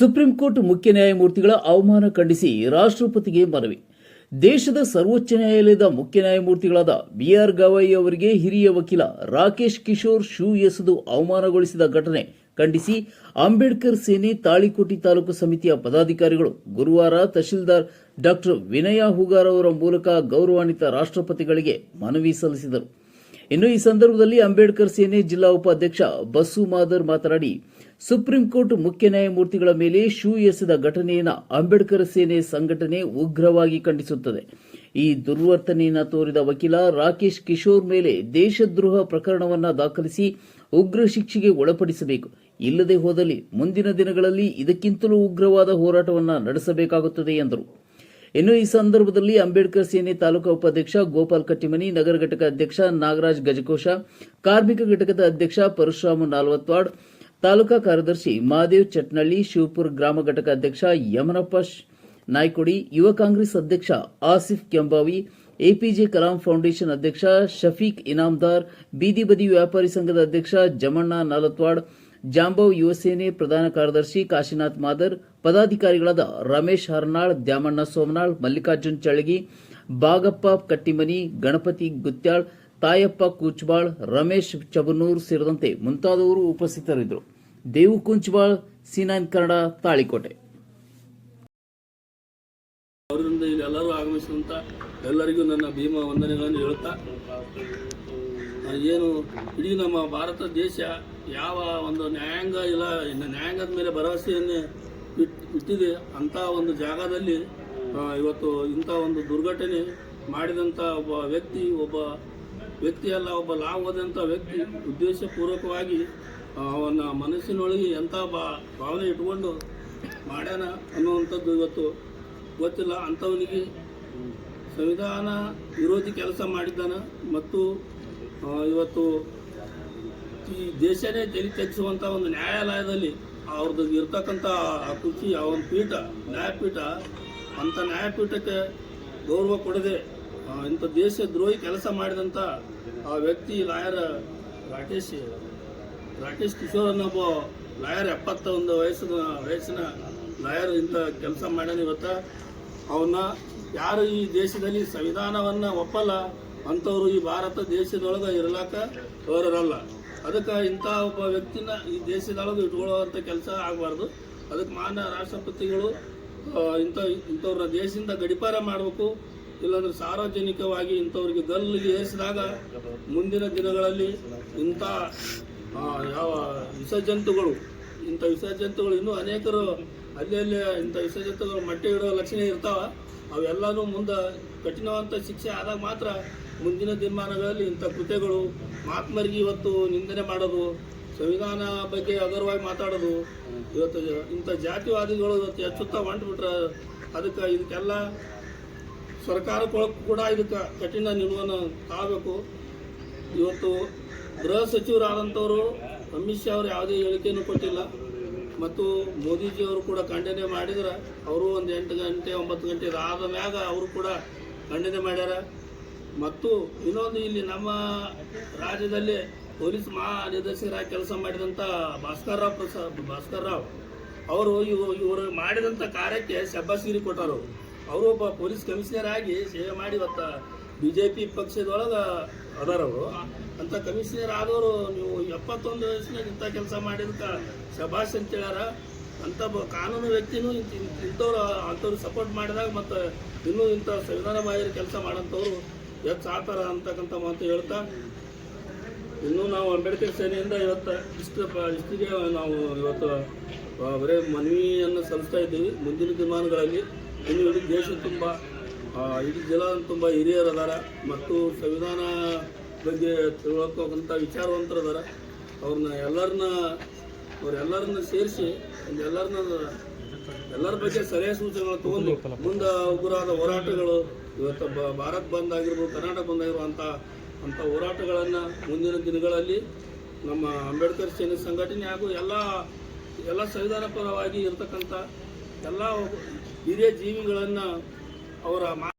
Supreme court ಮುಖ್ಯ ನ್ಯಾಯಮೂರ್ತಿಗಳ ಅವಮಾನ ಖಂಡಿಸಿ ರಾಷ್ಟ್ರಪತಿಗೆ ಮನವಿ. ದೇಶದ ಸರ್ವೋಚ್ಚ ನ್ಯಾಯಾಲಯದ ಮುಖ್ಯ ನ್ಯಾಯಮೂರ್ತಿಗಳಾದ ಬಿಆರ್ ಗವಾಯಿ ಅವರಿಗೆ ಹಿರಿಯ ವಕೀಲ ರಾಕೇಶ್ ಕಿಶೋರ್ ಶೂ ಎಸೆದು ಅವಮಾನಗೊಳಿಸಿದ ಘಟನೆ ಖಂಡಿಸಿ ಅಂಬೇಡ್ಕರ್ ಸೇನೆ ತಾಳಿಕೋಟೆ ತಾಲೂಕು ಸಮಿತಿಯ ಪದಾಧಿಕಾರಿಗಳು ಗುರುವಾರ ತಹಶೀಲ್ದಾರ್ ಡಾ ವಿನಯ ಹೂಗಾರ್ ಅವರ ಮೂಲಕ ಗೌರವಾನ್ವಿತ ರಾಷ್ಟ್ರಪತಿಗಳಿಗೆ ಮನವಿ ಸಲ್ಲಿಸಿದರು. ಇನ್ನು ಈ ಸಂದರ್ಭದಲ್ಲಿ ಅಂಬೇಡ್ಕರ್ ಸೇನೆ ಜಿಲ್ಲಾ ಉಪಾಧ್ಯಕ್ಷ ಬಸ್ಸು ಮಾದರ್ ಮಾತನಾಡಿ, ಸುಪ್ರೀಂ ಕೋರ್ಟ್ ಮುಖ್ಯ ನ್ಯಾಯಮೂರ್ತಿಗಳ ಮೇಲೆ ಶೂ ಎಸೆದ ಘಟನೆಯನ್ನು ಅಂಬೇಡ್ಕರ್ ಸೇನೆ ಸಂಘಟನೆ ಉಗ್ರವಾಗಿ ಖಂಡಿಸುತ್ತದೆ. ಈ ದುರ್ವರ್ತನೆಯನ್ನು ತೋರಿದ ವಕೀಲ ರಾಕೇಶ್ ಕಿಶೋರ್ ಮೇಲೆ ದೇಶದ್ರೋಹ ಪ್ರಕರಣವನ್ನು ದಾಖಲಿಸಿ ಉಗ್ರ ಶಿಕ್ಷೆಗೆ ಒಳಪಡಿಸಬೇಕು. ಇಲ್ಲದೆ ಹೋದಲ್ಲಿ ಮುಂದಿನ ದಿನಗಳಲ್ಲಿ ಇದಕ್ಕಿಂತಲೂ ಉಗ್ರವಾದ ಹೋರಾಟವನ್ನು ನಡೆಸಬೇಕಾಗುತ್ತದೆ ಎಂದರು. ಇನ್ನು ಈ ಸಂದರ್ಭದಲ್ಲಿ ಅಂಬೇಡ್ಕರ್ ಸೇನೆ ತಾಲೂಕಾ ಉಪಾಧ್ಯಕ್ಷ ಗೋಪಾಲ್ ಕಟ್ಟಿಮನಿ, ನಗರ ಘಟಕ ಅಧ್ಯಕ್ಷ ನಾಗರಾಜ್ ಗಜಕೋಶ, ಕಾರ್ಮಿಕ ಘಟಕದ ಅಧ್ಯಕ್ಷ ಪರಶುರಾಮ ನಾಲ್ವತ್ವಾಡ್, ತಾಲೂಕಾ ಕಾರ್ಯದರ್ಶಿ ಮಹಾದೇವ್ ಚಟ್ನಳ್ಳಿ, ಶಿವಪುರ ಗ್ರಾಮ ಘಟಕ ಅಧ್ಯಕ್ಷ ಯಮನಪ್ಪ ನಾಯ್ಕೊಡಿ, ಯುವ ಕಾಂಗ್ರೆಸ್ ಅಧ್ಯಕ್ಷ ಆಸಿಫ್ ಕೆಂಬಾವಿ, ಎಪಿಜೆ ಕಲಾಂ ಫೌಂಡೇಶನ್ ಅಧ್ಯಕ್ಷ ಶಫೀಕ್ ಇನಾಮ್ದಾರ್, ಬೀದಿ ಬದಿ ವ್ಯಾಪಾರಿ ಸಂಘದ ಅಧ್ಯಕ್ಷ ಜಮಣ್ಣ ನಾಲತ್ವಾಡ್, ಜಾಂಬವ್ ಯುವ ಸೇನೆ ಪ್ರಧಾನ ಕಾರ್ಯದರ್ಶಿ ಕಾಶಿನಾಥ್ ಮಾದರ್, ಪದಾಧಿಕಾರಿಗಳಾದ ರಮೇಶ್ ಹರ್ನಾಳ್, ದ್ಯಾಮಣ್ಣ ಸೋಮನಾಳ್, ಮಲ್ಲಿಕಾರ್ಜುನ್ ಚಳಗಿ, ಬಾಗಪ್ಪ ಕಟ್ಟಿಮನಿ, ಗಣಪತಿ ಗುತ್ಯಾಳ್, ತಾಯಪ್ಪ ಕೂಚ್ಬಾಳ್, ರಮೇಶ್ ಚಬನೂರ್ ಸೇರಿದಂತೆ ಮುಂತಾದವರು ಉಪಸ್ಥಿತರಿದ್ದರು. ದೇವು ಕುಂಚ್ಬಾಳ್, C9 ಕನ್ನಡ, ತಾಳಿಕೋಟೆ. ಅವರಿಂದ ಎಲ್ಲರೂ ಆಗಮಿಸಿದಂತ ಎಲ್ಲರಿಗೂ ನನ್ನ ಭೀಮ ವಂದನೆಗಳನ್ನು ಹೇಳುತ್ತಾ, ಏನು ಇಡೀ ನಮ್ಮ ಭಾರತ ದೇಶ ಯಾವ ಒಂದು ನ್ಯಾಯಾಂಗ ಇಲ್ಲ, ನ್ಯಾಯಾಂಗದ ಮೇಲೆ ಭರವಸೆಯನ್ನೇ ಇಟ್ಟಿದೆ ಅಂಥ ಒಂದು ಜಾಗದಲ್ಲಿ ಇವತ್ತು ಇಂಥ ಒಂದು ದುರ್ಘಟನೆ ಮಾಡಿದಂಥ ಒಬ್ಬ ವ್ಯಕ್ತಿ ಅಲ್ಲ, ಒಬ್ಬ ಲಾಭ ಹೋದಂಥ ವ್ಯಕ್ತಿ ಉದ್ದೇಶಪೂರ್ವಕವಾಗಿ ಅವನ ಮನಸ್ಸಿನೊಳಗೆ ಎಂಥ ಭಾವನೆ ಇಟ್ಕೊಂಡು ಮಾಡ್ಯಾನ ಅನ್ನುವಂಥದ್ದು ಇವತ್ತು ಗೊತ್ತಿಲ್ಲ. ಅಂಥವನಿಗೆ ಸಂವಿಧಾನ ವಿರೋಧಿ ಕೆಲಸ ಮಾಡಿದ್ದಾನ ಮತ್ತು ಇವತ್ತು ಈ ದೇಶನೇ ತಲೆ ತೆಗೆಸುವಂಥ ಒಂದು ನ್ಯಾಯಾಲಯದಲ್ಲಿ ಅವ್ರದ್ದು ಇರ್ತಕ್ಕಂಥ ಕುರ್ಚಿ, ಅವನ ಪೀಠ, ನ್ಯಾಯಪೀಠ, ಅಂಥ ನ್ಯಾಯಪೀಠಕ್ಕೆ ಗೌರವ ಕೊಡದೆ ಇಂಥ ದೇಶ ದ್ರೋಹಿ ಕೆಲಸ ಮಾಡಿದಂಥ ಆ ವ್ಯಕ್ತಿ ಲಾಯರ್ ರಾಕೇಶ್ ಕಿಶೋರ್ ಅನ್ನೊಬ್ಬ ಲಾಯರ್, 71 ವಯಸ್ಸಿನ ಲಾಯರ್ ಇಂಥ ಕೆಲಸ ಮಾಡ್ಯಾನ. ಇವತ್ತು ಅವನ್ನ ಯಾರು ಈ ದೇಶದಲ್ಲಿ ಸಂವಿಧಾನವನ್ನು ಒಪ್ಪಲ್ಲ ಅಂಥವ್ರು ಈ ಭಾರತ ದೇಶದೊಳಗೆ ಇರಲಾಕ ಅವರಲ್ಲ. ಅದಕ್ಕೆ ಇಂಥ ಒಬ್ಬ ವ್ಯಕ್ತಿನ ಈ ದೇಶದೊಳಗೆ ಇಟ್ಕೊಳ್ಳುವಂಥ ಕೆಲಸ ಆಗಬಾರ್ದು. ಅದಕ್ಕೆ ಮಾನ್ಯ ರಾಷ್ಟ್ರಪತಿಗಳು ಇಂಥವ್ರನ್ನ ದೇಶದಿಂದ ಗಡಿಪಾರ ಮಾಡಬೇಕು. ಇಲ್ಲಾಂದ್ರೆ ಸಾರ್ವಜನಿಕವಾಗಿ ಇಂಥವ್ರಿಗೆ ಗಲ್ಲಿಗೆ ಏರಿಸಿದಾಗ ಮುಂದಿನ ದಿನಗಳಲ್ಲಿ ಇಂಥ ಯಾವ ವಿಸರ್ಜಂತುಗಳು ಇನ್ನೂ ಅನೇಕರು ಅಲ್ಲಿ ಇಂಥ ವಿಸರ್ಜಂತುಗಳು ಮಟ್ಟೆ ಇಡೋ ಲಕ್ಷಣ ಇರ್ತಾವ. ಅವೆಲ್ಲನೂ ಮುಂದೆ ಕಠಿಣವಂತ ಶಿಕ್ಷೆ ಆದಾಗ ಮಾತ್ರ ಮುಂದಿನ ದಿನಮಾನಗಳಲ್ಲಿ ಇಂಥ ಕೃತ್ಯಗಳು, ಮಹಾತ್ಮರಿಗೆ ಇವತ್ತು ನಿಂದನೆ ಮಾಡೋದು, ಸಂವಿಧಾನ ಬಗ್ಗೆ ಹಗುರವಾಗಿ ಮಾತಾಡೋದು, ಇವತ್ತು ಇಂಥ ಜಾತಿವಾದಿಗಳು ಇವತ್ತು ಹೆಚ್ಚುತ್ತಾ ಹೊಂಟ್ಬಿಟ್ರೆ ಇದಕ್ಕೆಲ್ಲ ಸರ್ಕಾರ ಕೂಡ ಇದಕ್ಕೆ ಕಠಿಣ ನಿಲುವನ್ನು ತಾಗಬೇಕು. ಇವತ್ತು ಗೃಹ ಸಚಿವರಾದಂಥವರು ಅಮಿತ್ ಶಾ ಅವರು ಯಾವುದೇ ಹೇಳಿಕೆಯನ್ನು ಕೊಟ್ಟಿಲ್ಲ ಮತ್ತು ಮೋದಿಜಿಯವರು ಕೂಡ ಖಂಡನೆ ಮಾಡಿದ್ರೆ ಅವರು ಒಂದು 8 ಗಂಟೆ 9 ಗಂಟೆ ಆದ ಮ್ಯಾಗ ಅವರು ಕೂಡ ಖಂಡನೆ ಮಾಡ್ಯಾರ. ಮತ್ತು ಇನ್ನೊಂದು, ಇಲ್ಲಿ ನಮ್ಮ ರಾಜ್ಯದಲ್ಲಿ ಪೊಲೀಸ್ ಮಹಾನಿರ್ದೇಶಕರಾಗಿ ಕೆಲಸ ಮಾಡಿದಂಥ ಭಾಸ್ಕರ್ ರಾವ್ ಅವರು ಇವರು ಮಾಡಿದಂಥ ಕಾರ್ಯಕ್ಕೆ ಶಬ್ಬಾಸ್ಗಿರಿ ಕೊಟ್ಟರು. ಅವರು ಒಬ್ಬ ಪೊಲೀಸ್ ಕಮಿಷನರ್ ಆಗಿ ಸೇವೆ ಮಾಡಿ ಇವತ್ತು BJP ಪಕ್ಷದೊಳಗೆ ಅದಾರವರು. ಅಂಥ ಕಮಿಷನರ್ ಆದವರು ನೀವು 71 ವಯಸ್ಸಿನಾಗ ಇಂಥ ಕೆಲಸ ಮಾಡಿದಕ್ಕೆ ಶಬಾಷ್ ಅಂತ ಹೇಳ್ಯಾರ. ಅಂಥ ಕಾನೂನು ವ್ಯಕ್ತಿನೂ ಅಂಥವ್ರು ಸಪೋರ್ಟ್ ಮಾಡಿದಾಗ ಮತ್ತು ಇನ್ನೂ ಇಂಥ ಸಂವಿಧಾನ ಬಾಹಿರ ಕೆಲಸ ಮಾಡೋಂಥವ್ರು ಸಾಕಾರ ಅಂತಕ್ಕಂಥ ಮಾತು ಹೇಳ್ತಾ, ಇನ್ನೂ ನಾವು ಅಂಬೇಡ್ಕರ್ ಸೇನೆಯಿಂದ ಇಷ್ಟಿಗೆ ನಾವು ಇವತ್ತು ಬರೀ ಮನವಿಯನ್ನು ಸಲ್ಲಿಸ್ತಾ ಇದ್ದೀವಿ. ಮುಂದಿನ ದಿನಮಾನಗಳಲ್ಲಿ ಇನ್ನು ಇಡೀ ದೇಶ ತುಂಬ, ಇಡೀ ಜಿಲ್ಲಾ ತುಂಬ ಹಿರಿಯರು ಅದಾರ ಮತ್ತು ಸಂವಿಧಾನ ಬಗ್ಗೆ ತಿಳ್ಕೊಕ್ಕಂಥ ವಿಚಾರವಂತರು ಅದಾರ. ಅವರೆಲ್ಲರನ್ನ ಸೇರಿಸಿ ಎಲ್ಲರ ಬಗ್ಗೆ ಸರಿಯಾದ ಸೂಚನೆಗಳು ತಗೊಂಡು ಮುಂದೆ ಉಗ್ರವಾದ ಹೋರಾಟಗಳು, ಇವತ್ತು ಭಾರತ್ ಬಂದ್ ಆಗಿರ್ಬೋದು, ಕರ್ನಾಟಕ ಬಂದ್ ಆಗಿರುವಂಥ ಹೋರಾಟಗಳನ್ನು ಮುಂದಿನ ದಿನಗಳಲ್ಲಿ ನಮ್ಮ ಅಂಬೇಡ್ಕರ್ ಸೇನೆ ಸಂಘಟನೆ ಹಾಗೂ ಎಲ್ಲ ಸಂವಿಧಾನ ಪರವಾಗಿ ಇರತಕ್ಕಂಥ ಎಲ್ಲ ಹಿರಿಯ ಜೀವಿಗಳನ್ನು ಅವರ